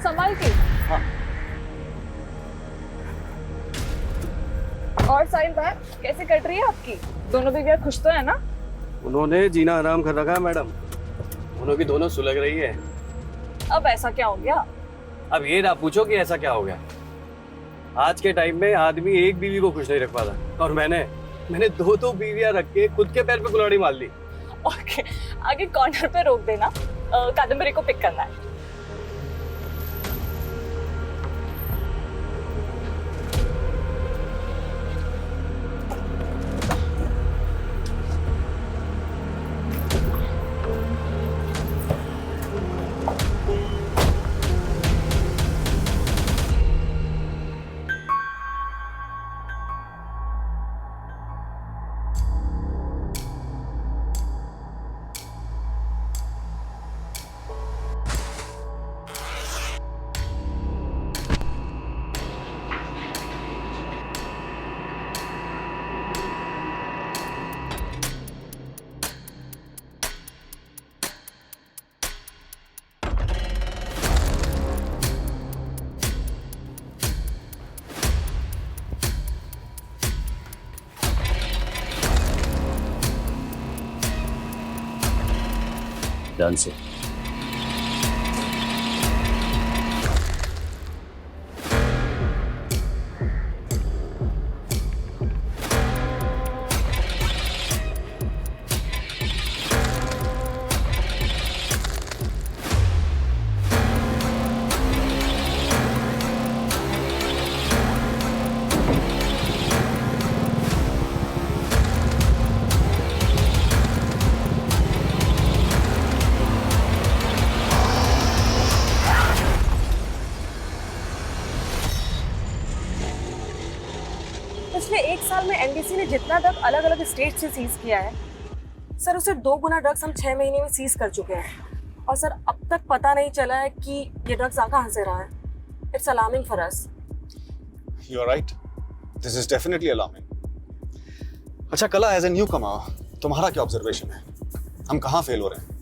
संभाल के। हाँ। और साहिल भाई, कैसे कट रही है आपकी? दोनों बीवियां खुश तो है ना? उन्होंने जीना आराम कर रखा है मैडम। उन्होंने दोनों सुलग रही है। अब ऐसा क्या हो गया? अब ये ना पूछो कि ऐसा क्या हो गया। आज के टाइम में आदमी एक बीवी को खुश नहीं रख पाता, और मैंने दो बीवियां रख के खुद के पैर पे कुल्हाड़ी मार ली। ओके, आगे कॉर्नर पे रोक देना, कादम्बरी को पिक करना है। ध्यान से। पिछले 1 साल में एनडीसी ने जितना ड्रग अलग अलग स्टेट से सीज किया है सर, उससे 2 गुना ड्रग्स हम 6 महीने में सीज कर चुके हैं। और सर अब तक पता नहीं चला है कि ये ड्रग्स कहाँ से रहा है। It's alarming for us. You are right, this is definitely alarming. अच्छा कला, एज ए न्यू कमर, तुम्हारा क्या ऑब्जर्वेशन है? हम कहाँ फेल हो रहे हैं?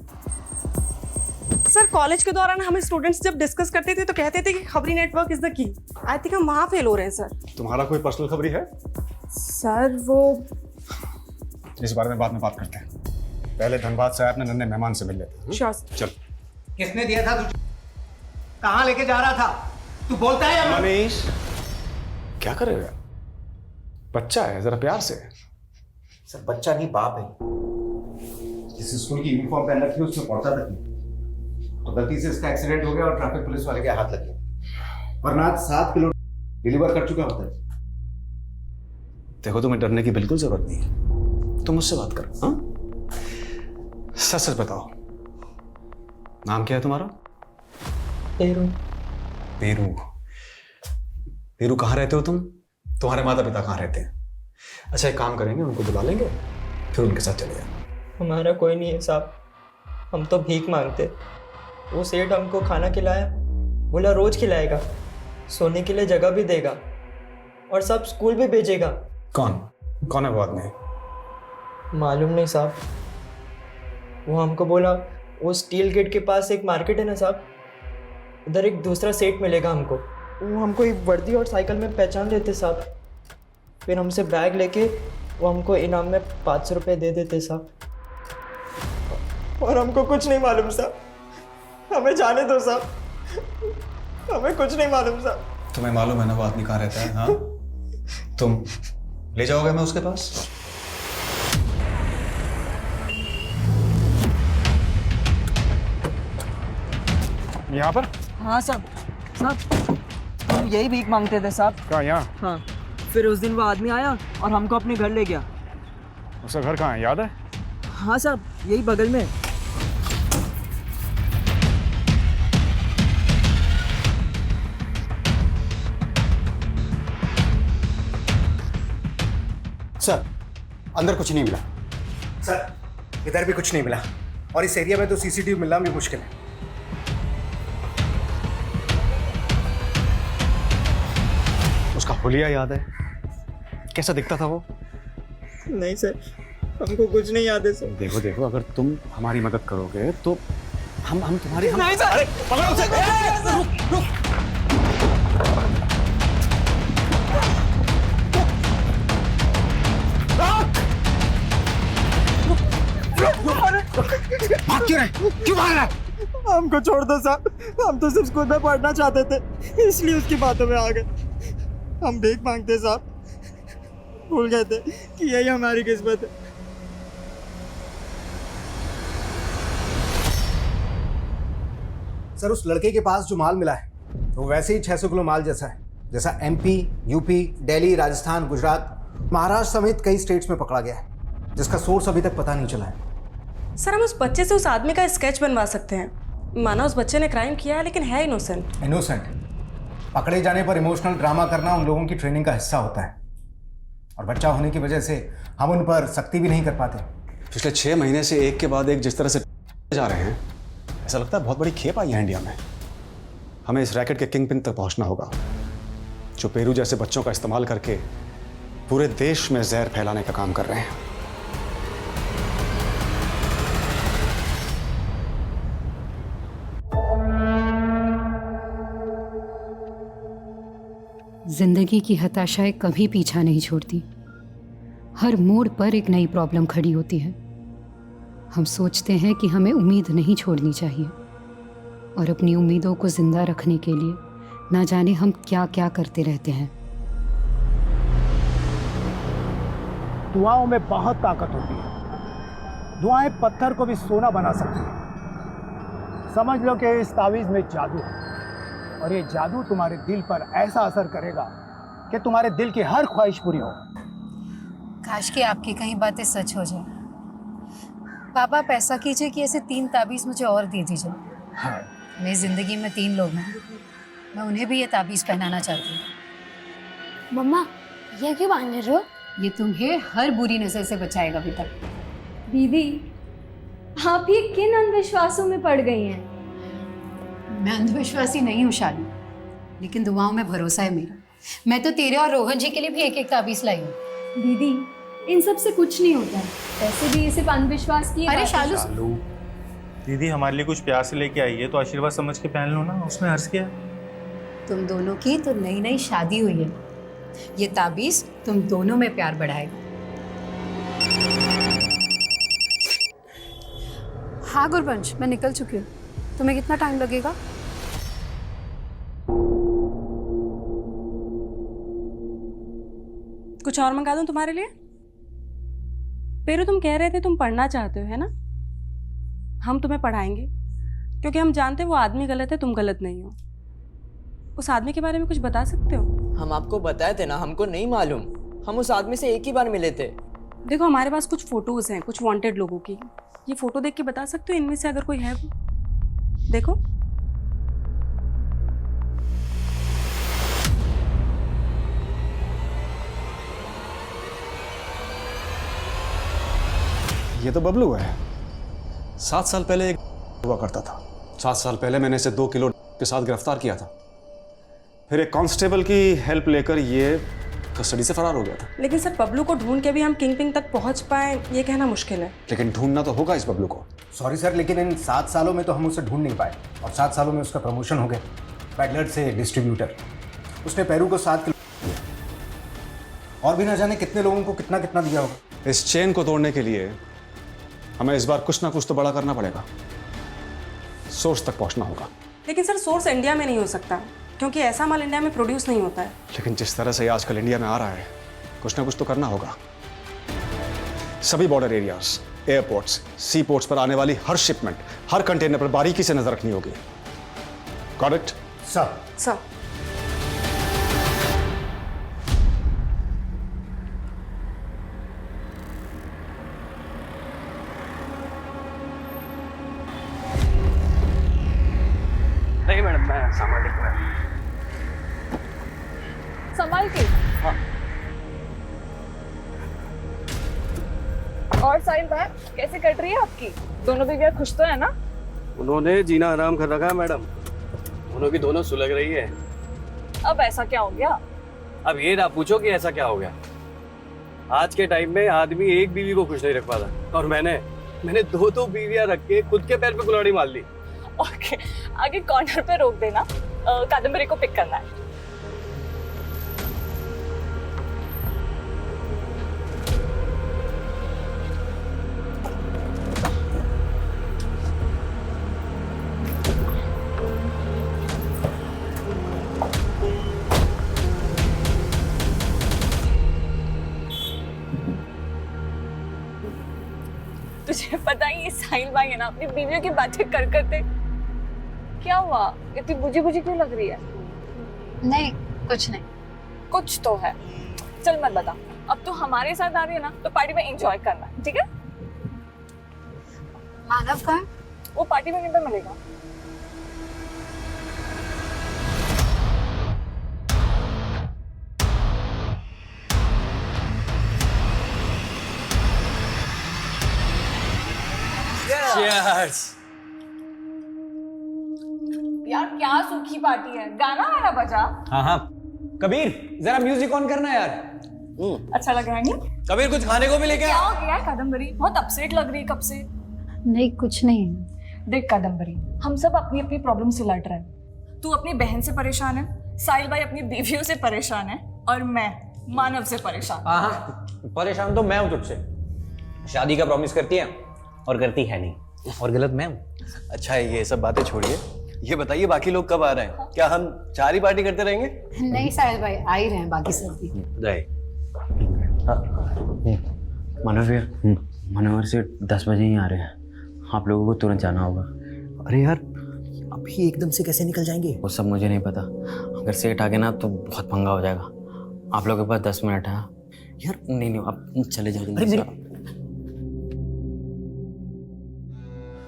सर कॉलेज के दौरान हम स्टूडेंट्स जब डिस्कस करते थे तो कहते थे कि खबरी network is the key. I think हम वहाँ फेल हो रहे हैं सर। तुम्हारा कोई पर्सनल खबरी है? सर वो इस बारे में बाद में बात करते हैं। पहले धनबाद से अपने नन्हे मेहमान से मिल लेते हैं। श्योर। चल। किसने दिया था तुझे? कहाँ लेके जा रहा था? तू बोलता है या मनीष, क्या करेगा? बच्चा है, जरा प्यार से। सर बच्चा नहीं, बाप है। जिस स्कूल की यूनिफॉर्म पहन रखी है उसमें पढ़ता तक नहीं, तो गलती से इसका एक्सीडेंट हो गया और ट्रैफिक पुलिस वाले के हाथ लग गया, वरना आज 7 किलो डिलीवर कर चुका होता है। देखो, तुम्हें डरने की बिल्कुल जरूरत नहीं है। तुम मुझसे बात करो। हाँ, सच सच बताओ, नाम क्या है तुम्हारा? पेरू। पेरू। पेरू, कहाँ रहते हो तुम? तुम्हारे माता पिता कहाँ रहते हैं? अच्छा एक काम करेंगे, उनको बुला लेंगे, फिर उनके साथ चले जाएंगे। हमारा कोई नहीं है साहब, हम तो भीख मांगते। वो सेठ हमको खाना खिलाया, बोला रोज खिलाएगा, सोने के लिए जगह भी देगा और सब स्कूल भी भेजेगा। कौन है वो आदमी? मालूम नहीं साहब। वो हमको बोला वो स्टील गेट के पास एक मार्केट है ना साहब, उधर एक दूसरा सेठ मिलेगा हमको। वो हमको एक वर्दी और साइकिल में पहचान लेते साहब, फिर हमसे बैग लेके वो हमको इनाम में 500 रुपये दे देते साहब। और हमको कुछ नहीं मालूम साहब, हमें जाने दो साहब, हमें कुछ नहीं मालूम साहब। तुम्हें मालूम है ना वो आदमी कहाँ रहता है? हाँ, तुम ले जाओगे मैं उसके पास? यहाँ पर? हाँ साहब, हम यही भीख मांगते थे साहब। कहाँ? यहाँ? हाँ, फिर उस दिन वो आदमी आया और हमको अपने घर ले गया। उसका घर कहाँ है, याद है? हाँ साहब, यही बगल में। सर अंदर कुछ नहीं मिला। सर इधर भी कुछ नहीं मिला, और इस एरिया में तो सीसीटीवी मिलना भी मुश्किल है। उसका हुलिया याद है? कैसा दिखता था वो? नहीं सर, हमको कुछ नहीं याद है सर। देखो देखो, अगर तुम हमारी मदद करोगे तो हम तुम्हारी नहीं सर। अरे पकड़ो उसे! रुक रुक हमको छोड़ दो साहब, हम तो सिर्फ स्कूल में पढ़ना चाहते थे, इसलिए उसकी बातों में आ गए। हम भीख मांगते साहब, भूल गए थे कि यही हमारी किस्मत है। सर, उस लड़के के पास जो माल मिला है वो वैसे ही 600 किलो माल जैसा है, जैसा MP, UP, दिल्ली, राजस्थान, गुजरात, महाराष्ट्र समेत कई स्टेट्स में पकड़ा गया है, जिसका सोर्स अभी तक पता नहीं चला है। सर हम उस बच्चे से उस आदमी का स्केच बनवा सकते हैं। माना उस बच्चे ने क्राइम किया है लेकिन है इनोसेंट। इनोसेंट? पकड़े जाने पर इमोशनल ड्रामा करना उन लोगों की ट्रेनिंग का हिस्सा होता है, और बच्चा होने की वजह से हम उन पर सख्ती भी नहीं कर पाते। पिछले 6 महीने से एक के बाद एक जिस तरह से जा रहे हैं, ऐसा लगता है बहुत बड़ी खेप आई है इंडिया में। हमें इस रैकेट के किंग पिन तक पहुंचना होगा, जो पेरू जैसे बच्चों का इस्तेमाल करके पूरे देश में जहर फैलाने का काम कर रहे हैं। जिंदगी की हताशाएं कभी पीछा नहीं छोड़ती। हर मोड़ पर एक नई प्रॉब्लम खड़ी होती है। हम सोचते हैं कि हमें उम्मीद नहीं छोड़नी चाहिए, और अपनी उम्मीदों को जिंदा रखने के लिए ना जाने हम क्या क्या करते रहते हैं। दुआओं में बहुत ताकत होती है। दुआएं पत्थर को भी सोना बना सकती हैं। समझ लो कि इस तावीज़ में जादू है, और ये जादू तुम्हारे दिल पर ऐसा असर करेगा कि तुम्हारे दिल की हर ख्वाहिश पूरी हो। काश कि आपकी कहीं बातें सच हो जाए। पापा, आप ऐसा कीजिए कि ऐसे 3 ताबीज़ मुझे और दे दीजिए। हाँ। मेरी ज़िंदगी में 3 लोग हैं, मैं उन्हें भी ये ताबीज़ पहनाना चाहती हूँ। मम्मा, ये क्यों बांध रहे हो? ये तुम्हें हर बुरी नज़र से बचाएगा बेटा। दीदी, आप ये किन अंधविश्वासों में पड़ गई हैं? मैं अंधविश्वासी नहीं हूँ शाली, लेकिन दुआओं में भरोसा है मेरा। मैं तो तेरे और रोहन जी के लिए भी एक ताबीज़ लाई हूँ। दीदी, इन सब से कुछ नहीं होता है। वैसे भी ये सिर्फ अंधविश्वास की अरे बात है। शालू, दीदी हमारे लिए कुछ प्यार से लेके आई है तो आशीर्वाद समझ के पहन लो ना, उसमें हर्ष क्या है? तुम दोनों की तो नई नई शादी हुई है। ये ताबीज़ तुम दोनों में प्यार बढ़ाएगा। हाँ गुरबंश, मैं निकल चुकी हूँ। तुम्हें कितना टाइम लगेगा? कुछ और मंगा दूं तुम्हारे लिए? पेरू, तुम कह रहे थे तुम पढ़ना चाहते हो, है ना? हम तुम्हें पढ़ाएंगे, क्योंकि हम जानते हैं वो आदमी गलत है, तुम गलत नहीं हो। उस आदमी के बारे में कुछ बता सकते हो? हम आपको बताए थे ना, हमको नहीं मालूम। हम उस आदमी से एक ही बार मिले थे। देखो, हमारे पास कुछ फोटोज हैं कुछ वांटेड लोगों की। ये फोटो देख के बता सकते हो इनमें से अगर कोई है वो? देखो, ये तो बबलू है। 7 साल पहले एक हुआ करता था। 7 साल पहले मैंने इसे 2 किलो के साथ गिरफ्तार किया था। फिर एक कांस्टेबल की हेल्प लेकर ये कस्टडी से फरार हो गया था। लेकिन सर, बबलू को ढूंढ के भी हम किंग पिंग तक पहुंच पाए, ये कहना मुश्किल है। लेकिन ढूंढना तो होगा इस बबलू को। सॉरी सर, लेकिन इन 7 सालों में तो हम उसे ढूंढ नहीं पाए, और 7 सालों में उसका प्रमोशन हो गया पैडलर से डिस्ट्रीब्यूटर। उसने पेरू को 7 किलो दिया, और भी ना जाने कितने लोगों को कितना कितना दिया होगा। इस चेन को तोड़ने के लिए हमें इस बार कुछ ना कुछ तो बड़ा करना पड़ेगा। सोर्स तक पहुंचना होगा। लेकिन सर, सोर्स इंडिया में नहीं हो सकता, क्योंकि ऐसा माल इंडिया में प्रोड्यूस नहीं होता है। लेकिन जिस तरह से ये आजकल इंडिया में आ रहा है, कुछ ना कुछ तो करना होगा। सभी बॉर्डर एरियाज, एयरपोर्ट्स, सी पोर्ट्स पर आने वाली हर शिपमेंट, हर कंटेनर पर बारीकी से नजर रखनी होगी। Got it? सर, नहीं मैडम, मैं संभाल लेता हूँ। संभाल के। हाँ। और साहिल भाई, कैसे कट रही है आपकी? दोनों बीवियां खुश तो है ना? उन्होंने जीना आराम कर रखा है मैडम। दोनों की दोनों सुलग रही है। अब ऐसा क्या हो गया? अब ये ना पूछो कि ऐसा क्या हो गया। आज के टाइम में आदमी एक बीवी को खुश नहीं रख पाता, और मैंने 2 बीवियां रख के खुद के पैर पे कुल्हाड़ी मार ली। ओके, आगे कॉर्नर पे रोक देना, कादम्बरी को पिक करना है। साहिल भाई है ना अपनी बीवियों की बातें कर करते। क्या हुआ, इतनी बुझी बुझी क्यों लग रही है? नहीं कुछ नहीं। कुछ तो है। चल मत बता, अब तो हमारे साथ आ रही है ना तो पार्टी में एंजॉय करना है, ठीक है? मानव कहाँ है? वो पार्टी में किधर मिलेगा? Cheers! यार क्या सूखी पार्टी है, गाना वाला बजा। हाँ हाँ कबीर, जरा म्यूजिक ऑन करना यार। अच्छा लग रहा है नहीं? कबीर कुछ खाने को भी लेके क्या आ। हो गया है कादम्बरी, बहुत अपसेट लग रही है कब से। नहीं कुछ नहीं है। देख कादम्बरी, हम सब अपनी अपनी प्रॉब्लम से लड़ रहे हैं। तू अपनी बहन से परेशान है, साहिल भाई अपनी बीवियों से परेशान है, और मैं मानव से परेशान। हाँ परेशान तो मैं हूँ तुझसे। शादी का प्रॉमिस करती है और करती है नहीं, और गलत मैं हूँ। अच्छा ये सब बातें छोड़िए, ये बताइए बाकी लोग कब आ रहे हैं? क्या हम 4 ही पार्टी करते रहेंगे? नहीं साहिल भाई, आ ही रहे हैं बाकी सब भी। मानव यार, मनोहर से 10 बजे ही आ रहे हैं, आप लोगों को तुरंत जाना होगा। अरे यार अभी एकदम से कैसे निकल जाएंगे? वो सब मुझे नहीं पता, अगर सेठ आ गए ना तो बहुत पंगा हो जाएगा। आप लोगों के पास 10 मिनट है यार। नहीं आप चले जाओ। अरे मेरी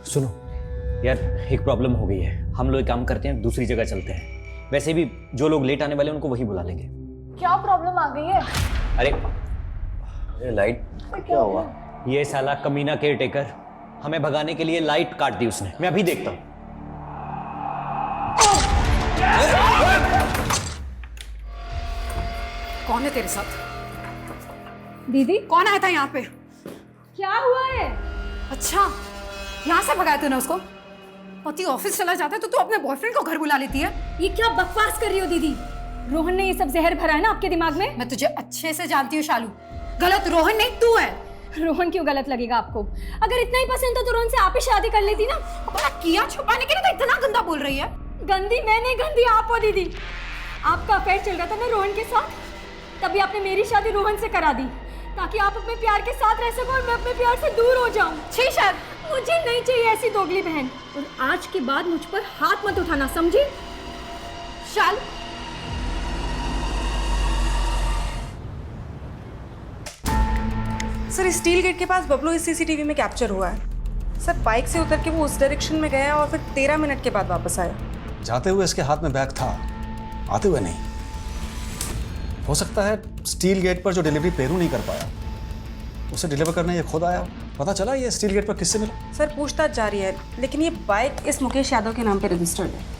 सुनो यार, एक प्रॉब्लम हो गई है। हम लोग एक काम करते हैं, दूसरी जगह चलते हैं। वैसे भी जो लोग लेट आने वाले हैं उनको वही बुला लेंगे। क्या प्रॉब्लम आ गई है? अरे लाइट क्या हुआ? ये साला कमीना केयर टेकर, हमें भगाने के लिए लाइट काट दी उसने। मैं अभी देखता हूँ। कौन है तेरे साथ? दीदी कौन आया था यहाँ पे? क्या हुआ है? अच्छा यहाँ से भगाया तूने उसको? पति ऑफिस चला जाता है तो तू अपने बॉयफ्रेंड को घर बुला लेती है। ये क्या बकवास कर रही हो दीदी? रोहन ने ये सब जहर भरा है ना आपके दिमाग में? मैं तुझे अच्छे से जानती हूँ शालू, गलत रोहन नहीं तू है। रोहन क्यों गलत लगेगा आपको? अगर इतना ही पसंद था तो रोहन से आप ही शादी कर लेती ना। अपना किया छुपाने के लिए तो इतना गंदा बोल रही है। गंदी मैं नहीं, गंदी आप हो दीदी। आपका अफेयर चल रहा था ना रोहन के साथ, तभी आपने मेरी शादी रोहन से करा दी ताकि आप अपने प्यार के साथ रह सको और मैं अपने प्यार से दूर हो जाऊं। छी शर, मुझे नहीं चाहिए ऐसी दोगली बहन। और आज के बाद मुझ पर हाथ मत उठाना, समझी? शाल सर स्टील गेट के पास बबलू इस सीसीटीवी में कैप्चर हुआ है। सर बाइक से उतर के वो उस डायरेक्शन में गया और फिर 13 मिनट के बाद वापस आया। जाते हुए इसके हाथ में बैग था, आते हुए नहीं। हो सकता है स्टील गेट पर जो डिलीवरी पेरू नहीं कर पाया, उसे डिलीवर करने ये खुद आया। पता चला ये स्टील गेट पर किससे मिला? सर पूछताछ जारी है, लेकिन ये बाइक इस मुकेश यादव के नाम पे रजिस्टर्ड है।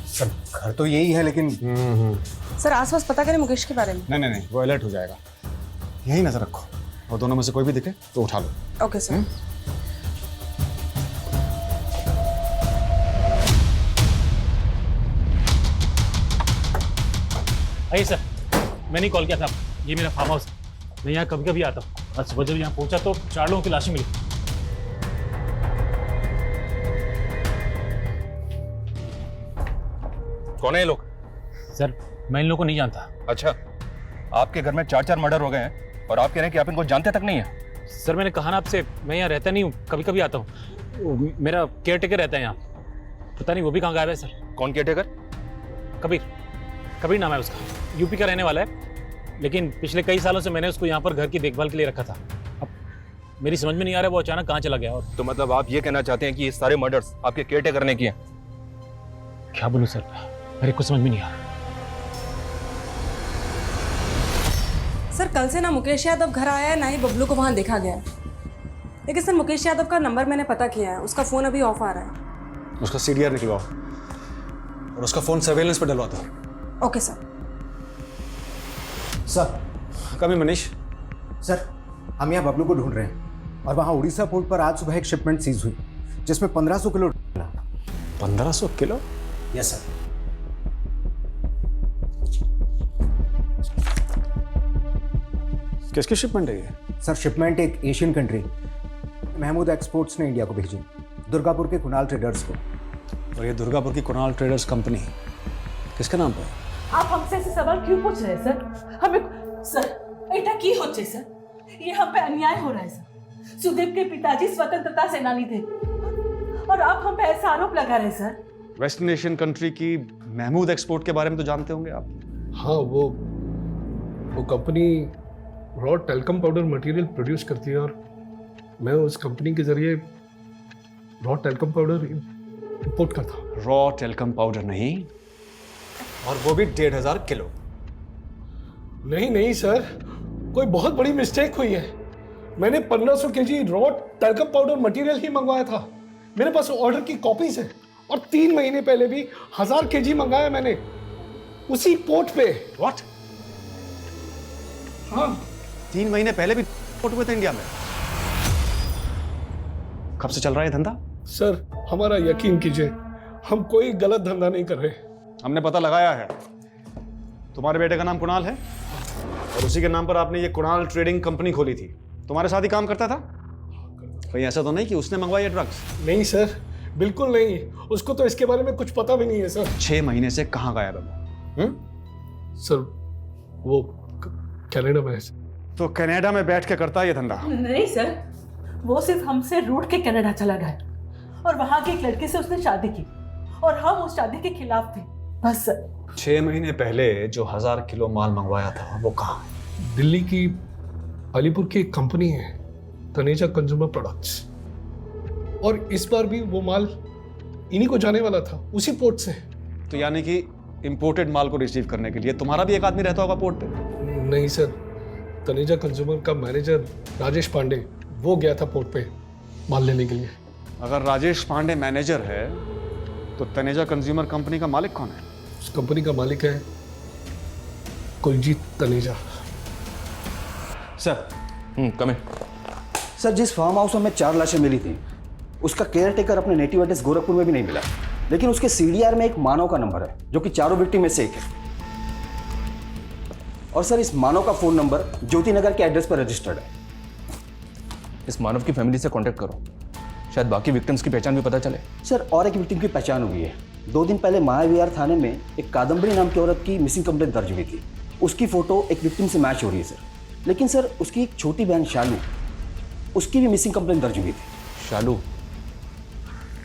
सर घर तो यही है लेकिन सर आसपास पता करें मुकेश के बारे में। नहीं वो अलर्ट हो जाएगा। यही नजर रखो, और दोनों में से कोई भी दिखे तो उठा लो। Okay sir. आइए सर, मैंने कॉल किया था। ये मेरा फार्म हाउस है, मैं यहाँ कभी कभी आता हूँ। आज सुबह जब यहाँ पहुँचा तो 4 लोगों की लाशें मिली। कौन है ये लोग? सर मैं इन लोगों को नहीं जानता। अच्छा, आपके घर में 4 मर्डर हो गए हैं और आप कह रहे हैं कि आप इनको जानते तक नहीं है? सर मैंने कहा ना आपसे, मैं यहाँ रहता नहीं हूँ, कभी कभी आता हूँ। मेरा केयर टेकर रहता है यहाँ, पता नहीं वो भी कहाँ गायब है सर। कौन केयर टेकर? कबीर नाम है उसका, यूपी का रहने वाला है, लेकिन पिछले कई सालों से मैंने उसको यहाँ पर घर की देखभाल के लिए रखा था। अब मेरी समझ में नहीं आ रहा वो अचानक कहाँ चला गया। और तो मतलब आप ये कहना चाहते हैं कि ये सारे मर्डर्स आपके केयर टेकर ने किए? क्या बोलूँ सर, मेरे कुछ समझ में नहीं आ रहा। सर कल से ना मुकेश यादव घर आया है, ना ही बबलू को वहाँ देखा गया है। लेकिन सर मुकेश यादव का नंबर मैंने पता किया है, उसका फ़ोन अभी ऑफ आ रहा है। उसका सीडीआर निकलवाओ और उसका फ़ोन सर्वेलेंस पर डलवा दो। Okay sir. सर कभी मनीष। सर हम यहाँ बबलू को ढूंढ रहे हैं और वहाँ उड़ीसा पोर्ट पर आज सुबह एक शिपमेंट सीज हुई जिसमें 1500 किलो। 1500 किलो? Yes sir. किसकी शिपमेंट है ये? सर शिपमेंट एक एशियन कंट्री महमूद एक्सपोर्ट्स ने इंडिया को भेजी, दुर्गापुर के कुणाल ट्रेडर्स को। और ये दुर्गापुर की कुणाल ट्रेडर्स कंपनी किसके नाम पर है? आप हमसे ऐसे सवाल क्यों पूछ रहे हैं सर? हमें सर एटा की होचे सर, ये हम पे अन्याय हो रहा है सर। सुदेव के पिताजी स्वतंत्रता सेनानी थे और आप हम पे ऐसा आरोप लगा रहे हैं सर। वेस्टर्न एशियन कंट्री की महमूद एक्सपोर्ट के बारे में तो जानते होंगे आप। हाँ, वो company raw talcum powder material produce करती है और मैं उस कंपनी के जरिए रॉ टेल्कम पाउडर इंपोर्ट करता हूँ। रॉ टेल्कम पाउडर नहीं, और वो भी 1500 किलो। नहीं सर, कोई बहुत बड़ी मिस्टेक हुई है। मैंने 1500 KG raw talcum powder material ही मंगवाया था। मेरे पास ऑर्डर की कॉपीज है और 3 महीने पहले भी 1000 केजी मंगाया मैंने उसी पोर्ट पे। व्हाट? हाँ, 3 महीने पहले भी पोर्ट हुए थे इंडिया में। कब से चल रहा है धंधा? सर हमारा यकीन कीजिए, हम कोई गलत धंधा नहीं कर रहे। हमने पता लगाया है, तुम्हारे बेटे का नाम कुणाल है और उसी के नाम पर आपने ये कुणाल ट्रेडिंग कंपनी खोली थी। तुम्हारे साथ ही काम करता था? कहीं ऐसा तो नहीं कि उसने मंगवाई है ड्रग्स? नहीं सर, बिल्कुल नहीं। उसको तो इसके बारे में कुछ पता भी नहीं है सर। 6 महीने से कहाँ गायब है? सर वो कनाडा में है। तो कनाडा में बैठ के करता है ये धंधा? नहीं सर, वो सिर्फ हमसे रूठ के कनाडा चला गया और वहां की एक लड़की से उसने शादी की और हम उस शादी के खिलाफ थे, बस सर। 6 महीने पहले जो 1000 किलो माल मंगवाया था वो कहाँ है? दिल्ली की अलीपुर की एक कंपनी है, तनेजा कंज्यूमर प्रोडक्ट्स, और इस बार भी वो माल इन्हीं को जाने वाला था, उसी पोर्ट से। तो यानी कि इंपोर्टेड माल को रिसीव करने के लिए तुम्हारा भी एक आदमी रहता होगा पोर्ट पे? नहीं सर, तनेजा कंज्यूमर का मैनेजर राजेश पांडे वो गया था पोर्ट पे माल लेने के लिए। अगर राजेश पांडे मैनेजर है तो तनेजा कंज्यूमर कंपनी का मालिक कौन है? उस कंपनी का मालिक है कुलजीत तनेजा। सर कम इन। सर, जिस फार्म हाउस में हमें 4 लाशें मिली थी उसका केयर टेकर अपने नेटिव एड्रेस गोरखपुर में भी नहीं मिला, लेकिन उसके सीडीआर में एक मानव का नंबर है जो कि 4 विक्टिम में से एक है। और सर इस मानव का फोन नंबर ज्योति नगर के एड्रेस पर रजिस्टर्ड है। इस मानव की फैमिली से कांटेक्ट करो, शायद बाकी विक्टिम्स की पहचान भी पता चले। सर और एक विक्टिम की पहचान हुई है। 2 दिन पहले महाविहार थाने में एक कादम्बरी नाम की औरत की मिसिंग कंप्लेंट दर्ज हुई थी। उसकी फोटो एक विक्टिम से मैच हो रही है सर, लेकिन सर उसकी एक छोटी बहन शालू, उसकी भी मिसिंग कंप्लेंट दर्ज हुई थी। शालू?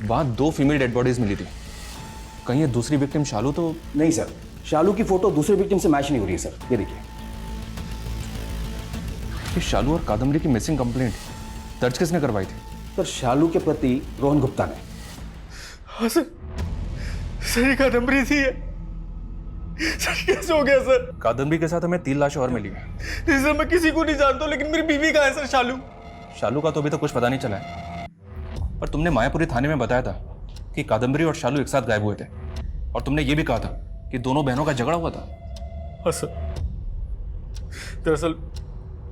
वहाँ 2 फीमेल डेड बॉडीज मिली थी, कहीं ये दूसरी विक्टिम शालू तो नहीं सर, शालू की फोटो दूसरे विक्टिम से मैच नहीं हो रही है सर। ये देखिए, ये शालू और कादम्बरी की मिसिंग कंप्लेंट दर्ज किसने करवाई थी? सर शालू के प्रति रोहन गुप्ता ने। हाँ सर, सही कादम्बरी थी ये। सर कैसे हो गया सर? कादम्बरी के साथ हमें 3 लाशें और मिली हैं। नहीं सर, मैं किसी को नहीं जानता, लेकिन मेरी बीवी कहाँ है सर? शालू? शालू का तो अभी तक कुछ पता नहीं चला है, पर तुमने मायापुरी थाने में बताया था कि कादम्बरी और शालू एक साथ गायब हुए थे, और तुमने ये भी कहा था कि दोनों बहनों का झगड़ा हुआ था। हाँ सर, दरअसल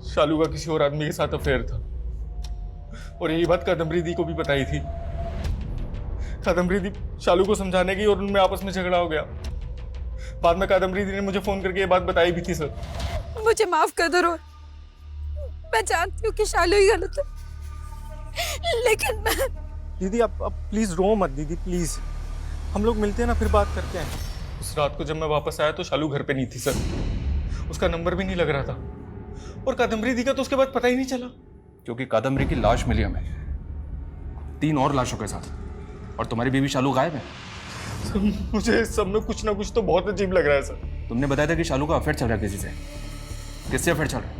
शालू का किसी और आदमी के साथ अफेयर था और यही बात कादम्बरी दी को भी बताई थी। कादम्बरी दी शालू को समझाने गई और उनमें आपस में झगड़ा हो गया। बाद में कादम्बरी दी ने मुझे फोन करके ये बात बताई भी थी सर। मुझे माफ कर दो रोहन, मैं जानती हूँ कि शालू ही गलत है, लेकिन मैं... दीदी आप प्लीज रो मत दीदी, प्लीज। हम लोग मिलते हैं ना, फिर बात करते हैं। उस रात को जब मैं वापस आया तो शालू घर पे नहीं थी सर, उसका नंबर भी नहीं लग रहा था, और कादम्बरी दी का तो उसके बाद पता ही नहीं चला। क्योंकि कादम्बरी की लाश मिली हमें 3 और लाशों के साथ, और तुम्हारी बीवी शालू गायब है। सर, मुझे इस सब में कुछ ना कुछ तो बहुत अजीब लग रहा है सर। तुमने बताया था कि शालू का अफेयर चल रहा है किसी से, किससे अफेयर चल रहा है?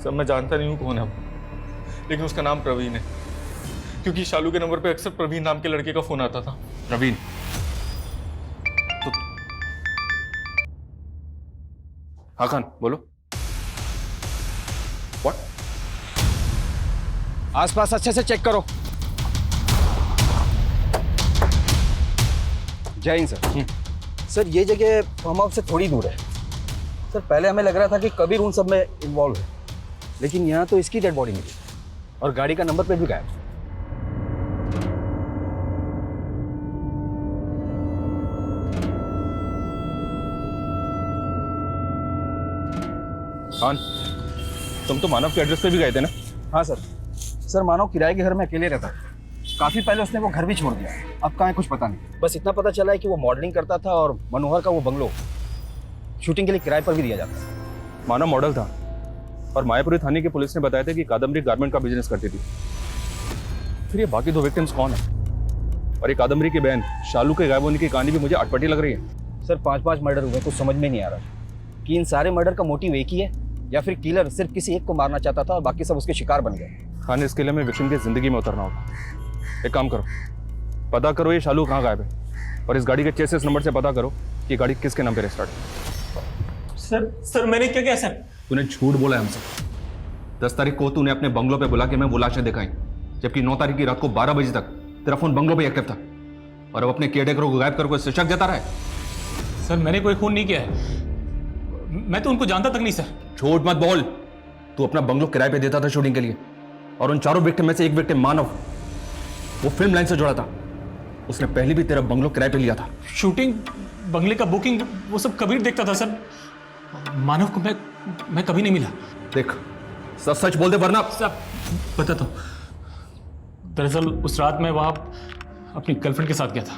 सर मैं जानता नहीं हूँ कौन है, लेकिन उसका नाम प्रवीण है, क्योंकि शालू के नंबर पे अक्सर प्रवीण नाम के लड़के का फोन आता था। प्रवीण? तो हाँ खान बोलो। What? आसपास अच्छे से चेक करो। जय हिंद सर। सर ये जगह फार्म हाउस से थोड़ी दूर है सर। पहले हमें लग रहा था कि कबीर उन सब में इन्वॉल्व है, लेकिन यहाँ तो इसकी डेड बॉडी मिली और गाड़ी का नंबर प्लेट भी गायब। खान, तुम तो मानव के एड्रेस पे भी गए थे ना? हाँ सर। सर मानव किराए के घर में अकेले रहता है। काफी पहले उसने वो घर भी छोड़ दिया, अब कहाँ है कुछ पता नहीं। बस इतना पता चला है कि वो मॉडलिंग करता था और मनोहर का वो बंगलो शूटिंग के लिए किराए पर भी दिया जाता है। मानव मॉडल था और मायापुरी थाने की पुलिस ने बताया था कि कादम्बरी गारमेंट का बिजनेस करती थी। फिर ये बाकी 2 विक्टिम्स कौन है? और ये कादम्बरी की बहन शालू के गायब होने की कहानी भी मुझे अटपटी लग रही है। सर 5 मर्डर हुए, कुछ समझ में नहीं आ रहा कि इन सारे मर्डर का मोटिव एक ही है या फिर किलर सिर्फ किसी एक को मारना चाहता था और बाकी सब उसके शिकार बन गए। हाँ, इसके लिए हमें विक्टिम की जिंदगी में उतरना होगा। एक काम करो, पता करो ये शालू कहाँ गायब है और इस गाड़ी के चेसिस नंबर से पता करो कि गाड़ी किसके नाम पे रजिस्टर्ड है। सर मैंने क्या किया सर? तूने झूठ बोला है हमसे। 10 तारीख को तूने अपने बंगलों पे बुला के मैं वो लाशें दिखाई, जबकि 9 तारीख की रात को 12 बजे तक तेरा फोन बंगलों पे एक्टिव था और अब अपने केयरटेकर को गायब करके शिक्षक देता रहा है। सर मैंने कोई खून नहीं किया है, मैं तो उनको जानता तक नहीं सर। झूठ मत बोल। तू अपना बंगलो किराए पे देता था शूटिंग के लिए और उन 4 विक्टिम में से एक विक्टिम मानव, वो फिल्म लाइन से जुड़ा था, उसने पहले भी तेरा बंगलो किराए पे लिया था। शूटिंग, बंगले का बुकिंग, वो सब कबीर देखता था सर। मानव को मैं कभी नहीं मिला। देख सच बोल दे वरना सब बताता हूँ। दरअसल उस रात मैं वहां अपनी गर्लफ्रेंड के साथ गया था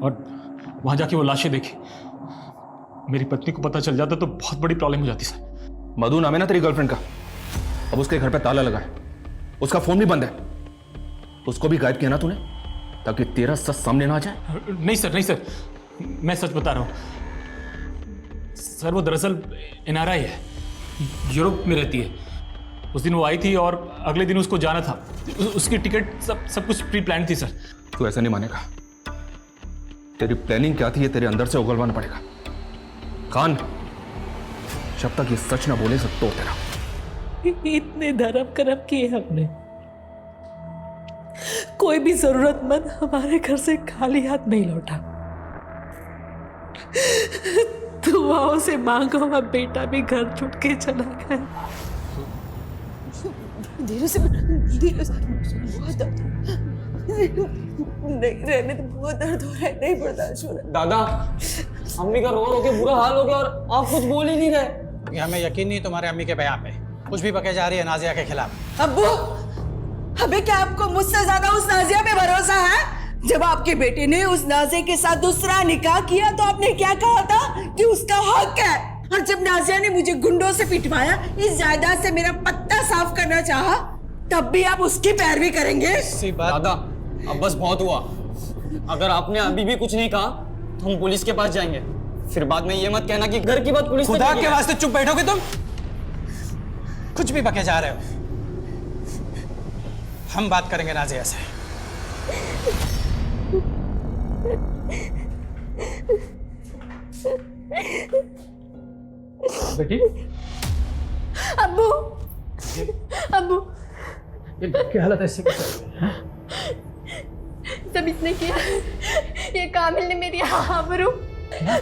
और वहां जाके वो लाशें देखी। मेरी पत्नी को पता चल जाता तो बहुत बड़ी प्रॉब्लम हो जाती सर। मधु नाम है ना तेरी गर्लफ्रेंड का, अब उसके घर पे ताला लगा है, उसका फोन भी बंद है, उसको भी गायब किया ना तूने ताकि तेरा सच सामने ना आ जाए? नहीं सर, मैं सच बता रहा हूँ सर। वो दरअसल NRI है, यूरोप में रहती है। उस दिन वो आई थी और अगले दिन उसको जाना था। उसकी टिकट सब कुछ प्री प्लान थी सर। तू ऐसा नहीं मानेगा। तेरी प्लानिंग क्या थी ये तेरे अंदर से उगलवाना पड़ेगा। खान, जब तक ये सच ना बोले सब तो तेरा। इतने धर्म कर्म किए हमने, कोई भी जरूरतमंद हमारे घर से खाली हाथ नहीं लौटा। दुआओं से मांगो हुआ बेटा भी घर छूट के चला गया। धीरे से बहुत दर्द, नहीं रहने तो बहुत दर्द हो रहा है, नहीं बर्दाश्त हो रहा। दादा, अम्मी का रो के बुरा हाल हो गया और आप कुछ बोल ही नहीं रहे। ये हमें यकीन नहीं तुम्हारे अम्मी के बयान पे कुछ भी बके जा रही है नाजिया के खिलाफ। अब्बू, अबे क्या आपको मुझसे ज्यादा उस नाजिया पे भरोसा है? जब आपके बेटे ने उस नाजिया के साथ दूसरा निकाह किया तो आपने क्या कहा था कि उसका हक है, और जब नाजिया ने मुझे गुंडों से पिटवाया, इस जायदाद से मेरा पत्ता साफ करना चाहा, तब भी आप उसकी पैरवी करेंगे? दादा, अब बस बहुत हुआ। अगर आपने अभी भी कुछ नहीं कहा तो हम पुलिस के पास जाएंगे। फिर बाद में ये मत कहना कि घर की बात पुलिस तक खुदा नहीं के है। वास्ते चुप बैठोगे तुम? कुछ भी बके जा रहे हो। हम बात करेंगे नाजिया से। बेटी, अब्बू, अब्बू, क्या हालत ऐसी? सब इसने किया। ये कामिल ने मेरी आबरू,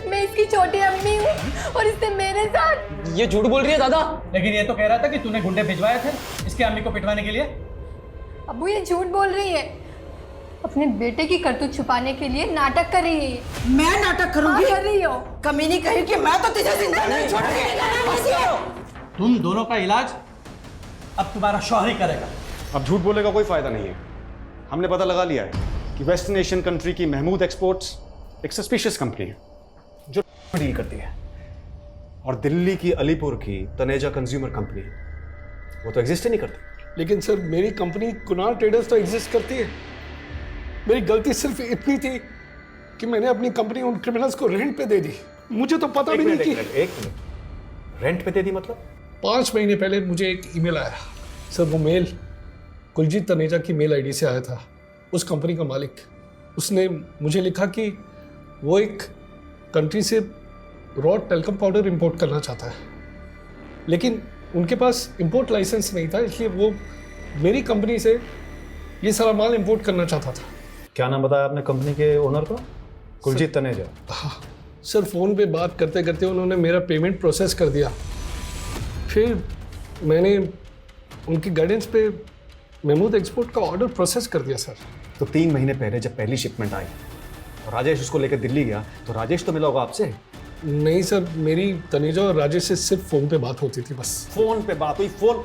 मैं इसकी छोटी अम्मी हूँ और इसने मेरे साथ। ये झूठ बोल रही है दादा। लेकिन ये तो कह रहा था कि तूने गुंडे भिजवाए थे इसके अम्मी को पिटवाने के लिए। अब्बू ये झूठ बोल रही है, अपने बेटे की करतूत छुपाने के लिए नाटक कर रही है। मैं नाटक करूंगी? कर रही हो। कमीनी कहीं कि मैं तो तुझे जिंदा नहीं छोड़ूंगी। तुम दोनों का इलाज अब तुम्हारा शौहर ही करेगा। अब झूठ बोलने का कोई फायदा नहीं है। हमने पता लगा लिया है कि वेस्टर्न एशियन कंट्री की महमूद एक्सपोर्ट्स एक सस्पिशियस कंपनी है जो डील करती है, और दिल्ली की अलीपुर की तनेजा कंज्यूमर कंपनी वो तो एग्जिस्ट ही नहीं करती। लेकिन सर मेरी कंपनी कुणाल ट्रेडर्स तो एग्जिस्ट करती है। मेरी गलती सिर्फ इतनी थी कि मैंने अपनी कंपनी उन क्रिमिनल्स को रेंट पे दे दी। मुझे तो पता भी नहीं कि एक मिनट, रेंट पे दे दी मतलब? 5 महीने पहले मुझे एक ईमेल आया सर। वो मेल कुलजीत तनेजा की मेल आईडी से आया था। उस कंपनी का मालिक, उसने मुझे लिखा कि वो एक कंट्री से रॉ टेलकम पाउडर इंपोर्ट करना चाहता है, लेकिन उनके पास इंपोर्ट लाइसेंस नहीं था, इसलिए वो मेरी कंपनी से ये सारा माल इंपोर्ट करना चाहता था। क्या नाम बताया आपने कंपनी के ओनर का? कुलजीत तनेजा। हाँ सर, फ़ोन पे बात करते करते उन्होंने मेरा पेमेंट प्रोसेस कर दिया। फिर मैंने उनकी गाइडेंस पे महमूद एक्सपोर्ट का ऑर्डर प्रोसेस कर दिया सर। तो 3 महीने पहले जब पहली शिपमेंट आई और राजेश उसको लेकर दिल्ली गया तो राजेश तो मिला होगा आपसे? नहीं सर, मेरी तनेजा और राजेश से सिर्फ फ़ोन पे बात होती थी बस। फोन पे बात हुई? Phone,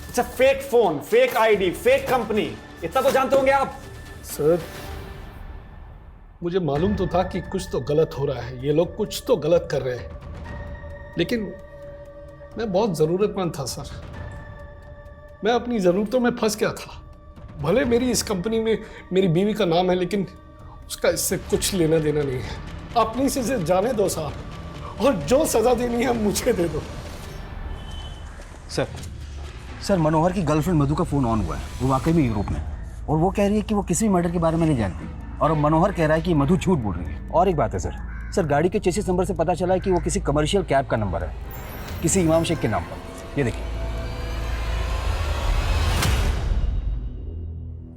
it's a fake phone, fake ID, fake company. इतना तो जानते होंगे आप। सर मुझे मालूम तो था कि कुछ तो गलत हो रहा है, ये लोग कुछ तो गलत कर रहे हैं, लेकिन मैं बहुत ज़रूरतमंद था सर। मैं अपनी ज़रूरतों में फंस गया था। भले मेरी इस कंपनी में मेरी बीवी का नाम है, लेकिन उसका इससे कुछ लेना देना नहीं है। अपनी से जाने दो साहब, और जो सज़ा देनी है मुझे दे दो। सर मनोहर की गर्लफ्रेंड मधु का फ़ोन ऑन हुआ है, वो वाकई में यूरोप में, और वो कह रही है कि वो किसी भी मर्डर के बारे में नहीं जानती, और अब मनोहर कह रहा है कि मधु झूठ बोल रही है। और एक बात है सर गाड़ी के चेसिस नंबर से पता चला है कि वो किसी कमर्शियल कैब का नंबर है, किसी इमाम शेख के नाम पर। ये देखिए।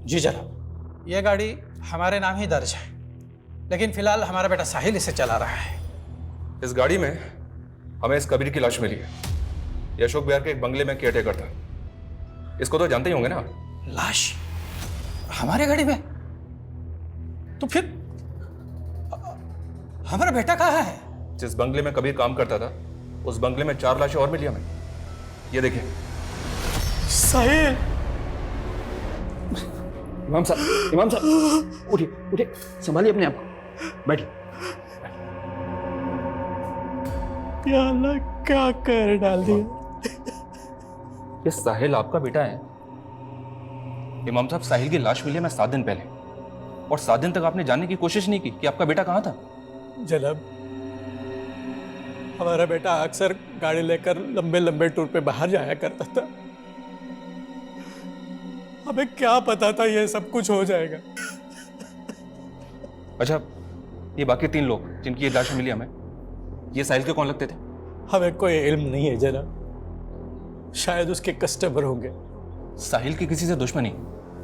जी जनाब, ये गाड़ी हमारे नाम ही दर्ज है, लेकिन फिलहाल हमारा बेटा साहिल इसे चला रहा है। इस गाड़ी में हमें इस कबीर की लाश मिली है। ये अशोक बिहार के एक बंगले में केयरटेकर था। इसको तो जानते ही होंगे ना। लाश हमारे गाड़ी में? तो फिर हमारा बेटा कहाँ है? जिस बंगले में कबीर काम करता था, उस बंगले में 4 लाशें और मिली हमें। ये देखिए। साहिल! इमाम साहब उठिए, संभालिए अपने आप को, बैठिए। या अल्लाह, क्या कर डाल दिया। ये साहिल आपका बेटा है? इमाम साहब, साहिल की लाश मिली है मैं 7 दिन पहले, और 7 दिन तक आपने जानने की कोशिश नहीं की कि आपका बेटा कहाँ था। जनाब, हमारा बेटा अक्सर गाड़ी लेकर लंबे लंबे टूर पे बाहर जाया करता था। हमें क्या पता था ये सब कुछ हो जाएगा। अच्छा, ये बाकी 3 लोग जिनकी ये लाश मिली हमें, ये साहिल के कौन लगते थे? हमें कोई इल्म नहीं है जनाब, शायद उसके कस्टमर होंगे। साहिल की किसी से दुश्मनी,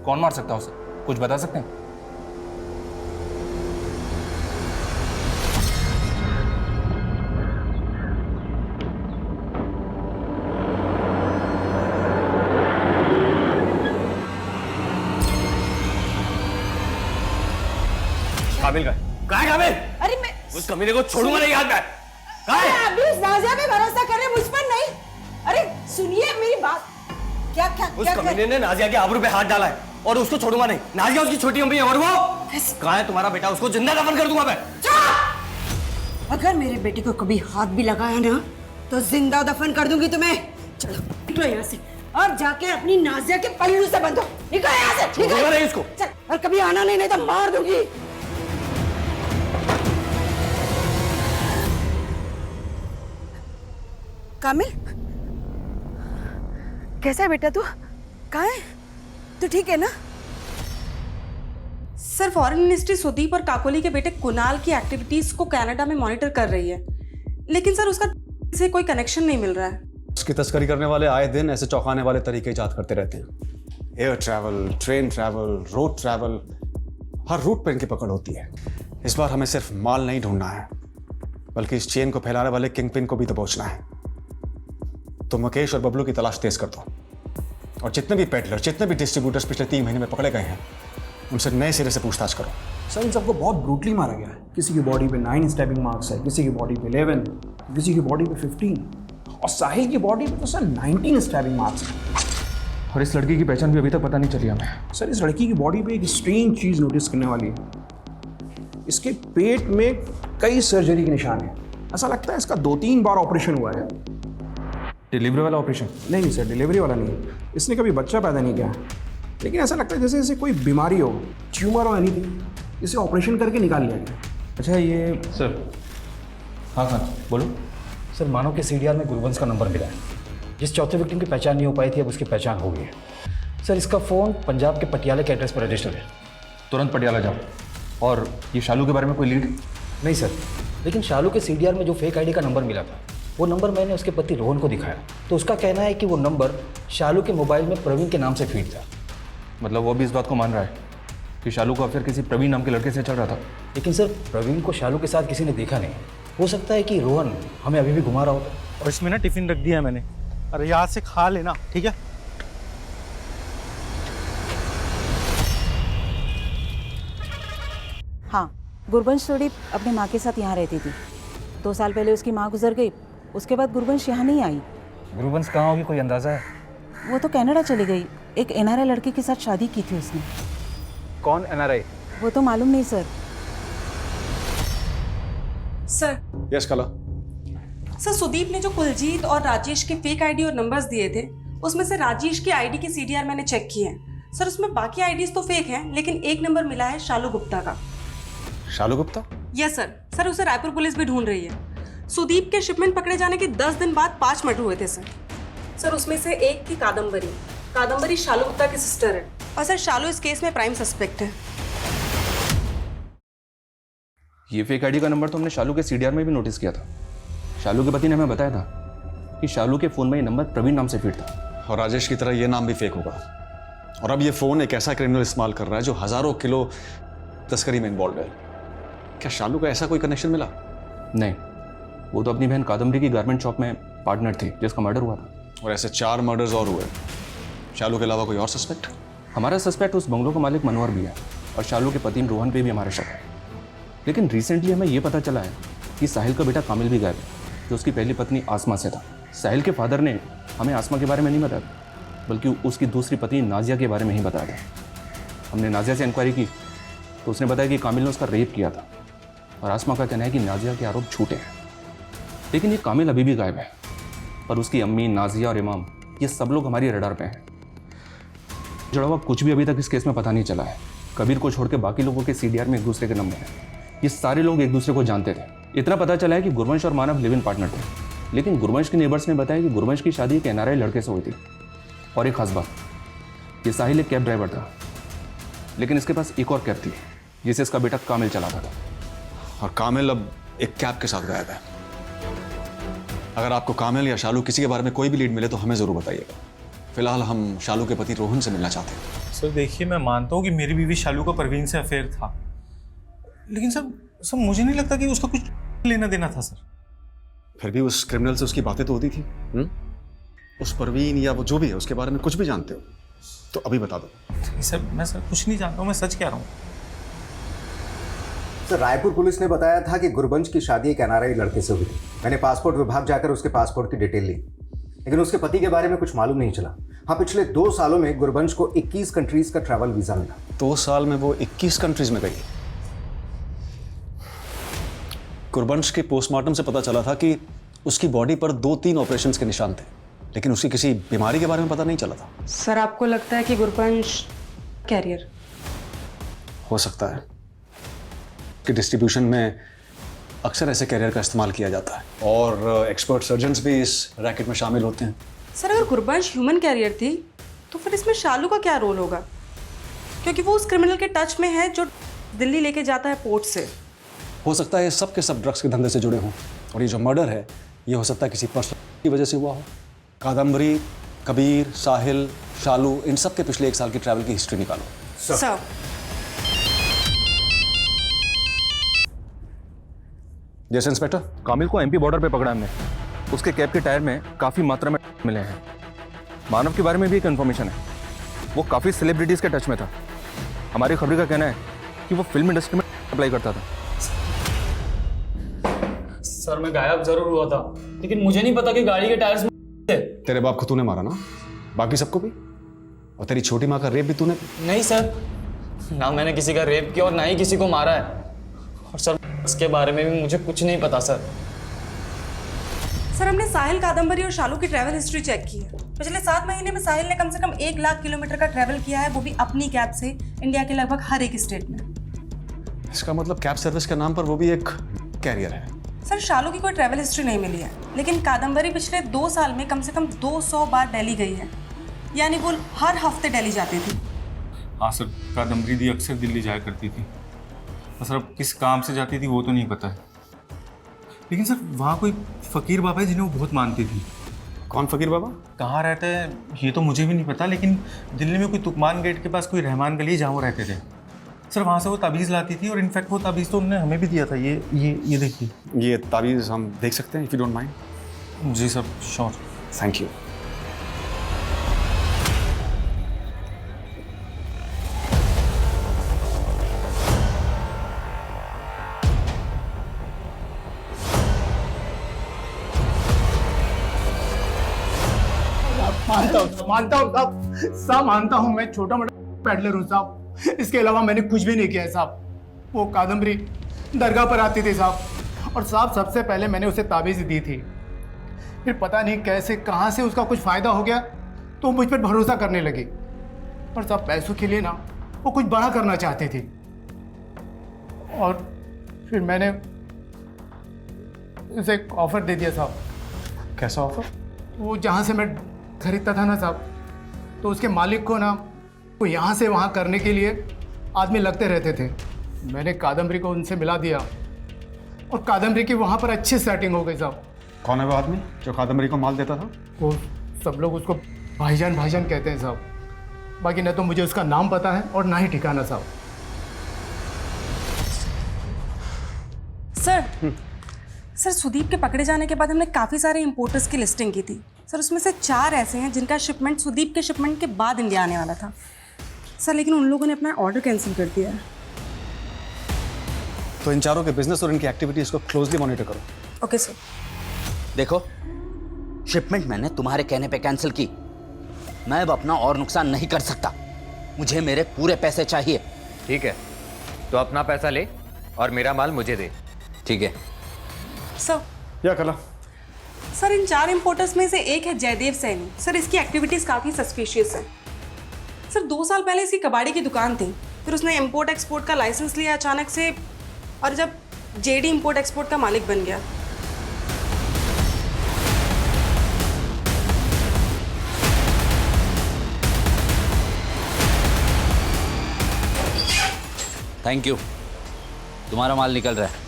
कौन मार सकता है उसे? कुछ बता सकते हैं? काबिल का काबिल? अरे मैं उस कमीने को छोड़ूंगा नहीं हाथ में। अभी उस नाजिया पे भरोसा कर रहे, मुझ पर नहीं। अरे सुनिए मेरी बात। क्या क्या उस कमीने ने नाजिया के आबरू पे हाथ डाला है और उसको छोड़ूंगा नहीं। नाजिया उसकी छोटी अम्मी है और वो कहाँ है तुम्हारा बेटा? उसको जिंदा दफन कर दूंगा मैं। अगर मेरे बेटे को कभी हाथ भी लगाया ना तो जिंदा दफन कर दूंगी तुम्हें। चलो निकलो यहाँ से और जाके अपनी नाजिया के पल्लू से बंधो। निकलो यहाँ से, निकलो नहीं इसको। चल, और कभी आना नहीं तो मार दूंगी। कामिल, कैसा है बेटा तू? कहाँ है? तू ठीक है ना? सर, फॉरेन मिनिस्ट्री सुदीप और काकोली के बेटे कुणाल की एक्टिविटीज को कनाडा में मॉनिटर कर रही है, लेकिन सर उसका से कोई कनेक्शन नहीं मिल रहा है। उसकी तस्करी करने वाले आए दिन ऐसे चौंकाने वाले तरीके इजाद करते रहते हैं। Air travel, train travel, road travel, हर रूट पर इनकी पकड़ होती है। इस बार हमें सिर्फ माल नहीं ढूंढना है, बल्कि इस चेन को फैलाने वाले किंग पिन को भी दबोचना है। तो मुकेश और बबलू की तलाश तेज कर दो, और जितने भी पेडलर, जितने भी डिस्ट्रीब्यूटर्स पिछले 3 महीने में पकड़े गए हैं, उनसे नए सिरे से पूछताछ करो। सर इन सबको बहुत ब्रूटली मारा गया है। किसी की बॉडी पे 9 स्टैबिंग मार्क्स है, किसी की बॉडी पे 11, किसी की बॉडी पे 15, और साहिल की बॉडी पे तो सर 19 स्टैबिंग मार्क्स हैं। और इस लड़की की पहचान भी अभी तक पता नहीं चली हमें। सर इस लड़की की बॉडी पे एक स्ट्रेंज चीज़ नोटिस करने वाली है। इसके पेट में कई सर्जरी के निशान हैं। ऐसा लगता है इसका 2-3 बार ऑपरेशन हुआ है। डिलीवरी वाला ऑपरेशन? नहीं सर, डिलीवरी वाला नहीं। इसने कभी बच्चा पैदा नहीं किया, लेकिन ऐसा लगता है जैसे इसे कोई बीमारी हो, ट्यूमर हो, एनीथिंग। इसे ऑपरेशन करके निकाल लिया गया। अच्छा ये सर। हाँ बोलो। सर मानो के सीडीआर में गुरबंस का नंबर मिला है। जिस चौथे विक्टिम की पहचान नहीं हो पाई थी, अब उसकी पहचान हो गई है। सर इसका फ़ोन पंजाब के पटियाला के एड्रेस पर रजिस्टर है। तुरंत पटियाला जाओ। और ये शालू के बारे में कोई लीड? नहीं सर, लेकिन शालू के सीडीआर में जो फेक आईडी का नंबर मिला था, वो नंबर मैंने उसके पति रोहन को दिखाया, तो उसका कहना है कि वो नंबर शालू के मोबाइल में प्रवीण के नाम से फीड था। मतलब वो भी इस बात को मान रहा है कि शालू का अफेयर किसी प्रवीण नाम के लड़के से चल रहा था? लेकिन सर प्रवीण को शालू के साथ किसी ने देखा नहीं। हो सकता है कि रोहन हमें अभी भी घुमा रहा होता। और इसमें ना टिफिन रख दिया है मैंने, अरे यहाँ से खा लेना, ठीक है? हाँ, गुरबंश थोड़ी अपनी माँ के साथ यहाँ रहती थी। 2 साल पहले उसकी माँ गुजर गई, उसके बाद गुरबंश यहाँ नहीं आई। गुरबंश कहाँ होगी, कोई अंदाज़ा है? वो तो कनाडा चली गई, एक एनआरआई लड़के के साथ शादी की थी उसने। कौन एनआरआई? वो तो मालूम नहीं सर। सर। यस कला। सर सुदीप ने जो कुलजीत और राजेश के फेक आईडी और नंबर्स दिए थे, उसमें से राजेश की आईडी की सीडीआर मैंने चेक किए हैं। सर उसमें बाकी आईडीज तो फेक हैं, लेकिन एक नंबर मिला है शालू गुप्ता का। Shalu Gupta? Yes sir. Sir उसे रायपुर पुलिस भी ढूंढ रही है। सुदीप के शिपमेंट पकड़े जाने के 10 दिन बाद 5 मर्डर हुए थे सर। सर उसमें से एक थी कादम्बरी। कादम्बरी शालू गुप्ता की सिस्टर है, और सर शालू इस केस में प्राइम सस्पेक्ट है। ये फेक आईडी का नंबर तो हमने शालू के सीडीआर में भी नोटिस किया था। शालू के पति ने हमें बताया था कि शालू के फोन में ये नंबर प्रवीण नाम से फीड था, और राजेश की तरह ये नाम भी फेक होगा। और अब ये फोन एक ऐसा क्रिमिनल इस्तेमाल कर रहा है जो हजारों किलो तस्करी में इन्वॉल्व है। क्या शालू का ऐसा कोई कनेक्शन मिला? नहीं, वो तो अपनी बहन कादम्बरी की गारमेंट शॉप में पार्टनर थी जिसका मर्डर हुआ था। और ऐसे 4 मर्डर्स और हुए। शालू के अलावा कोई और सस्पेक्ट? हमारा सस्पेक्ट उस बंगलों का मालिक मनोहर भी है, और शालू के पति रोहन पे भी हमारा शक है। लेकिन रिसेंटली हमें यह पता चला है कि साहिल का बेटा कामिल भी गायब है, जो उसकी पहली पत्नी आसमा से था। साहिल के फादर ने हमें आसमा के बारे में नहीं बताया, बल्कि उसकी दूसरी पत्नी नाजिया के बारे में ही बताया था। हमने नाजिया से इंक्वायरी की तो उसने बताया कि कामिल ने उसका रेप किया था, और आसमा का कहना है कि नाजिया के आरोप झूठे हैं। लेकिन ये कामिल अभी भी गायब है, और उसकी अम्मी, नाजिया और इमाम, ये सब लोग हमारी रडार पे हैं। जुड़ा हुआ कुछ भी अभी तक इस केस में पता नहीं चला है। कबीर को छोड़ के बाकी लोगों के सीडीआर में एक दूसरे के नंबर हैं। ये सारे लोग एक दूसरे को जानते थे। इतना पता चला है कि गुरवंश और मानव लिव इन पार्टनर थे, लेकिन गुरवंश के नेबर्स ने बताया कि गुरवंश की शादी एक एनआरआई लड़के से हुई थी। और एक खास बात, ये साहिल एक कैब ड्राइवर था, लेकिन इसके पास एक और कैब थी जिसे इसका बेटा कामिल चलाता था। और कामिल अब एक कैब के साथ गायब है। अगर आपको कामिल या शालू किसी के बारे में कोई भी लीड मिले तो हमें जरूर बताइएगा। फिलहाल हम शालू के पति रोहन से मिलना चाहते हैं। सर देखिए, मैं मानता हूँ कि मेरी बीवी शालू का परवीन से अफेयर था, लेकिन सर मुझे नहीं लगता कि उसका कुछ लेना देना था सर। फिर भी उस क्रिमिनल से उसकी बातें तो होती थी। उस परवीन या वो जो भी है उसके बारे में कुछ भी जानते हो तो अभी बता दो। सर मैं कुछ नहीं जानता हूँ, मैं सच कह रहा हूँ। सर रायपुर पुलिस ने बताया था कि गुरबंश की शादी एक एनआरआई लड़के से हुई थी। मैंने पासपोर्ट विभाग जाकर उसके पासपोर्ट की डिटेल ली, लेकिन उसके पति के बारे में कुछ मालूम नहीं चला। हाँ, पिछले 2 सालों में गुरबंश को 21 कंट्रीज का ट्रैवल वीजा मिला। 2 साल में वो 21 कंट्रीज में गई। गुरबंश के पोस्टमार्टम से पता चला था कि उसकी बॉडी पर 2-3 ऑपरेशंस के निशान थे, लेकिन उसकी किसी बीमारी के बारे में पता नहीं चला था। सर आपको लगता है कि गुरबंश कैरियर? हो सकता है कि डिस्ट्रीब्यूशन में अक्सर ऐसे कैरियर का इस्तेमाल किया जाता है, और एक्सपर्ट सर्जन्स भी इस रैकेट में शामिल होते हैं। सर अगर गुरबंश ह्यूमन कैरियर थी तो फिर इसमें शालू का क्या रोल होगा? क्योंकि वो उस क्रिमिनल के टच में है जो दिल्ली लेके जाता है पोर्ट से। हो सकता है ये सब के सब ड्रग्स के धंधे से जुड़े हों, और ये जो मर्डर है ये हो सकता है किसी पर्सन की वजह से हुआ हो। कादम्बरी, कबीर, साहिल, शालू, इन सब के पिछले 1 साल की ट्रैवल की हिस्ट्री निकालो। सर जैसे इंस्पेक्टर, कामिल को एमपी बॉर्डर पे पकड़ा हमने। उसके कैब के टायर में काफ़ी मात्रा में मिले हैं। मानव के बारे में भी एक इन्फॉर्मेशन है, वो काफ़ी सेलिब्रिटीज़ के टच में था। हमारी खबरी का कहना है कि वो फिल्म इंडस्ट्री में अप्लाई करता था। सर मैं गायब जरूर हुआ था, लेकिन मुझे नहीं पता कि गाड़ी के टायर्स में थे। तेरे बाप को तूने मारा ना, बाकी सबको भी, और तेरी छोटी माँ का रेप भी तूने? नहीं सर, ना मैंने किसी का रेप किया और ना ही किसी को मारा है। और सर इसके बारे में भी मुझे कुछ नहीं पता सर। सर हमने साहिल, कादम्बरी और शालू की ट्रैवल हिस्ट्री चेक की है। पिछले 7 महीने में साहिल ने कम से कम 1 लाख किलोमीटर का ट्रैवल किया है, वो भी अपनी कैब से इंडिया के लगभग हर एक स्टेट में। इसका मतलब कैब सर्विस के नाम पर वो भी एक कैरियर है। सर शालू की कोई ट्रैवल हिस्ट्री नहीं मिली है, लेकिन कादम्बरी पिछले 2 साल में कम से कम 200 बार दिल्ली गई है, यानी वो हर हफ्ते दिल्ली जाती थी। हाँ सर, कादम्बरी दी अक्सर दिल्ली जाया करती थी। सर अब किस काम से जाती थी वो तो नहीं पता है, लेकिन सर वहाँ कोई फ़कीर बाबा है जिन्हें वो बहुत मानती थी। कौन फ़कीर बाबा? कहाँ रहते हैं ये तो मुझे भी नहीं पता, लेकिन दिल्ली में कोई तुकमान गेट के पास कोई रहमान गली जहाँ वो रहते थे। सर वहाँ से वो ताबीज़ लाती थी, और इनफैक्ट वो ताबीज़ तो उन्होंने हमें भी दिया था। ये देखिए, ये ताबीज़ हम देख सकते हैं इफ़ यू डोंट माइंड? जी सर, श्योर। Thank you. मानता हूँ साहब, सब मानता हूँ, मैं छोटा मोटा पैडलर हूँ साहब, इसके अलावा मैंने कुछ भी नहीं किया है साहब। वो कादम्बरी दरगाह पर आती थी साहब, और साहब सबसे पहले मैंने उसे ताबीज़ दी थी, फिर पता नहीं कैसे कहाँ से उसका कुछ फ़ायदा हो गया तो मुझ पर भरोसा करने लगी, और साहब पैसों के लिए ना वो कुछ बड़ा करना चाहती थी, और फिर मैंने उसे एक ऑफ़र दे दिया साहब। कैसा ऑफर? वो जहाँ से मैं खरीदता था ना साहब, तो उसके मालिक को ना वो यहाँ से वहाँ करने के लिए आदमी लगते रहते थे। मैंने कादम्बरी को उनसे मिला दिया और कादम्बरी की वहाँ पर अच्छी सेटिंग हो गई साहब। कौन है वो आदमी जो कादम्बरी को माल देता था? वो सब लोग उसको भाईजान भाईजान कहते हैं साहब, बाकी ना तो मुझे उसका नाम पता है और ना ही ठिकाना साहब। सर सुदीप के पकड़े जाने के बाद हमने काफ़ी सारे इंपोर्टर्स की लिस्टिंग की थी सर, उसमें से 4 ऐसे हैं जिनका शिपमेंट सुदीप के शिपमेंट के बाद इंडिया आने वाला था सर, लेकिन उन लोगों ने अपना ऑर्डर कैंसिल कर दिया है। तो इन चारों के बिजनेस और इनकी एक्टिविटीज को क्लोजली मॉनिटर करो। Okay sir. देखो, शिपमेंट मैंने तुम्हारे कहने पे कैंसिल की, मैं अब अपना और नुकसान नहीं कर सकता, मुझे मेरे पूरे पैसे चाहिए। ठीक है, तो अपना पैसा ले और मेरा माल मुझे दे। ठीक है सर। या कला सर, इन 4 इंपोर्टर्स में से एक है जयदेव सैनी सर, इसकी एक्टिविटीज़ काफ़ी सस्पिशियस है सर। 2 साल पहले इसकी कबाड़ी की दुकान थी, फिर उसने इंपोर्ट एक्सपोर्ट का लाइसेंस लिया अचानक से, और जब जेडी इंपोर्ट एक्सपोर्ट का मालिक बन गया। थैंक यू, तुम्हारा माल निकल रहा है।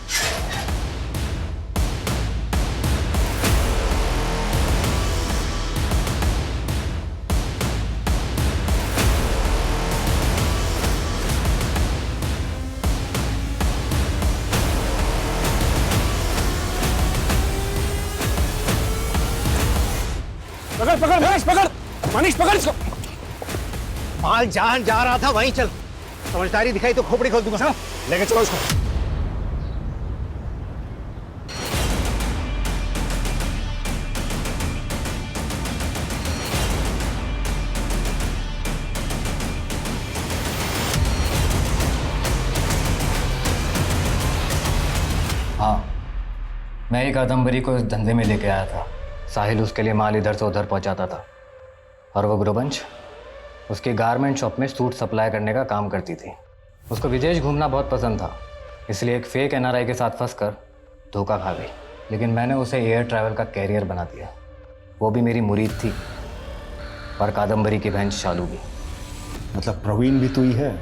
पकड़ पकड़ मनीष, पकड़ मनीष, पकड़ इसको। माल जहां जा रहा था वहीं चल, समझदारी दिखाई तो खोपड़ी खोल दूंगा। लेके चलो उसको। हाँ, मैं ही कादम्बरी को इस धंधे में लेके आया था। साहिल उसके लिए माल इधर से उधर पहुंचाता था, और वो गुरुवंश उसकी गारमेंट शॉप में सूट सप्लाई करने का काम करती थी। उसको विदेश घूमना बहुत पसंद था, इसलिए एक फेक एनआरआई के साथ फंसकर धोखा खा गई, लेकिन मैंने उसे एयर ट्रैवल का कैरियर बना दिया। वो भी मेरी मुरीद थी, और कादम्बरी की बहन शालू भी। मतलब प्रवीण भी तू ही है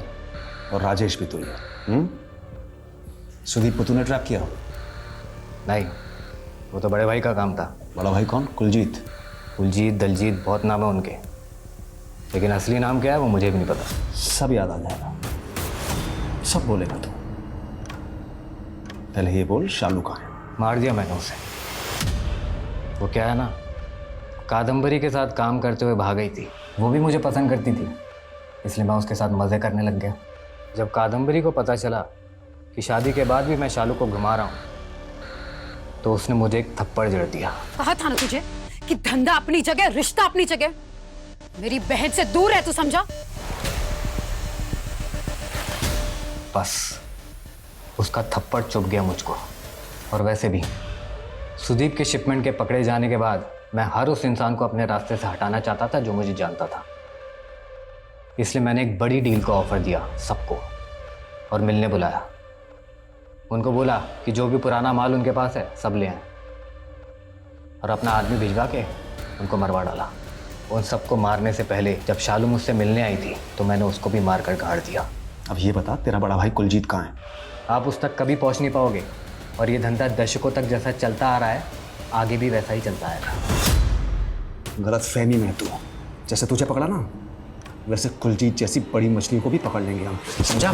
और राजेश भी तू ही है? सुदीप को तूने ट्रैप किया? नहीं, वो तो बड़े भाई का काम था। बड़ा भाई कौन? कुलजीत? कुलजीत, दलजीत, बहुत नाम है उनके, लेकिन असली नाम क्या है वो मुझे भी नहीं पता। सब याद आ जाएगा, सब बोलेगा तू। पहले ये बोल, शालू कहाँ है? मार दिया मैंने उसे। वो क्या है ना, कादम्बरी के साथ काम करते हुए भाग गई थी। वो भी मुझे पसंद करती थी, इसलिए मैं उसके साथ मज़े करने लग गया। जब कादम्बरी को पता चला कि शादी के बाद भी मैं शालू को घुमा रहा हूँ, तो उसने मुझे एक थप्पड़ जड़ दिया। कहा था ना तुझे कि धंधा अपनी जगह, रिश्ता अपनी जगह, मेरी बहन से दूर है, तू समझा? बस उसका थप्पड़ चुभ गया मुझको। और वैसे भी सुदीप के शिपमेंट के पकड़े जाने के बाद मैं हर उस इंसान को अपने रास्ते से हटाना चाहता था जो मुझे जानता था। इसलिए मैंने एक बड़ी डील का ऑफर दिया सबको, और मिलने बुलाया। उनको बोला कि जो भी पुराना माल उनके पास है सब ले आए, और अपना आदमी भिजवा के उनको मरवा डाला। उन सबको मारने से पहले जब शालू मुझसे मिलने आई थी तो मैंने उसको भी मारकर गाड़ दिया। अब ये बता, तेरा बड़ा भाई कुलजीत कहाँ है? आप उस तक कभी पहुंच नहीं पाओगे, और ये धंधा दशकों तक जैसा चलता आ रहा है आगे भी वैसा ही चलता आएगा। गलत फहमी में तू, जैसे तुझे पकड़ा ना वैसे कुलजीत जैसी बड़ी मछली को भी पकड़ लेंगे हम, समझा?